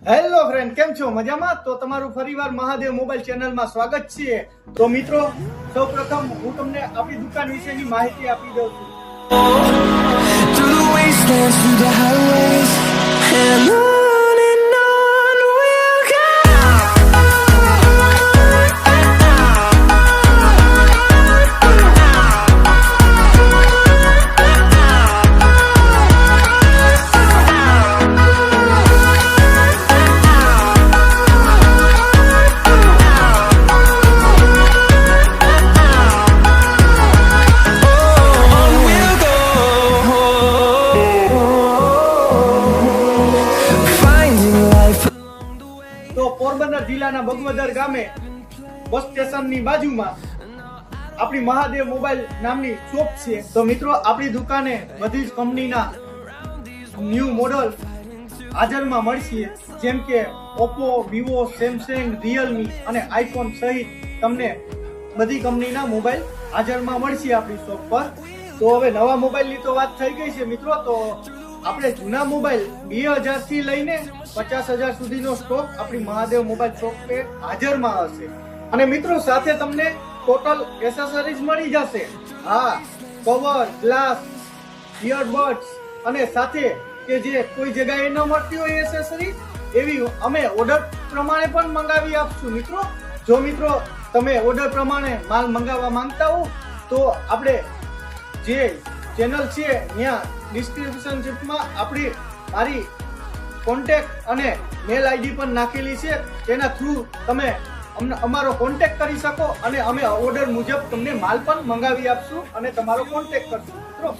Hello friend, કેમ છો? મજામાં? તો તમારું ફરીવાર મહાદેવ મોબાઈલ ચેનલમાં સ્વાગત છે. તો મિત્રો, સૌપ્રથમ હું તમને આપણી દુકાન વિશેની માહિતી આપી દઉં છું. Through the wastelands, through the highways, and on we'll go. On we'll go. Finding life along the way. તો પોરબંદર જિલ્લાના બગવદર ગામે બસ સ્ટેશનની બાજુમાં આપણી મહાદેવ મોબાઈલ નામની શોપ છે. તો મિત્રો, આપણી દુકાને બધી જ કંપનીના ન્યૂ મોડલ હાજરમાં મળશે, જેમ કે ઓપ્પો, વિવો, સેમસંગ, રિયલમી અને આઈફોન સહિત તમને બધી કંપનીના મોબાઈલ હાજરમાં મળશે આપણી શોપ પર. તો હવે નવા મોબાઈલની તો વાત થઈ ગઈ છે મિત્રો. તો આપણે જૂના મોબાઈલ 2000 થી લઈને 50,000 સુધીનો સ્ટોક આપણી મહાદેવ મોબાઈલ શોપ પે હાજરમાં હશે. અને મિત્રો, સાથે તમને ટોટલ એસેસરીઝ મળી જશે. હા, કવર, ગ્લાસ, ઇયરબડ્સ અને સાથે કે જે કોઈ જગ્યાએ ન મળતી હોય એસેસરી, એવી અમે ઓર્ડર પ્રમાણે પણ મંગાવી આપશું મિત્રો. જો મિત્રો તમે ઓર્ડર પ્રમાણે માલ મંગાવવા માંગતા હો તો આપણે જે ચેનલ છે ત્યાં ડિસ્ક્રિપ્શનમાં મારી કોન્ટેક્ટ અને મેલ આઈડી પણ નાખેલી છે. તેના થ્રુ તમે અમારો કોન્ટેક્ટ કરી શકો અને અમે ઓર્ડર મુજબ તમને માલ પણ મંગાવી આપશું અને તમારો કોન્ટેક્ટ કરશું મિત્રો.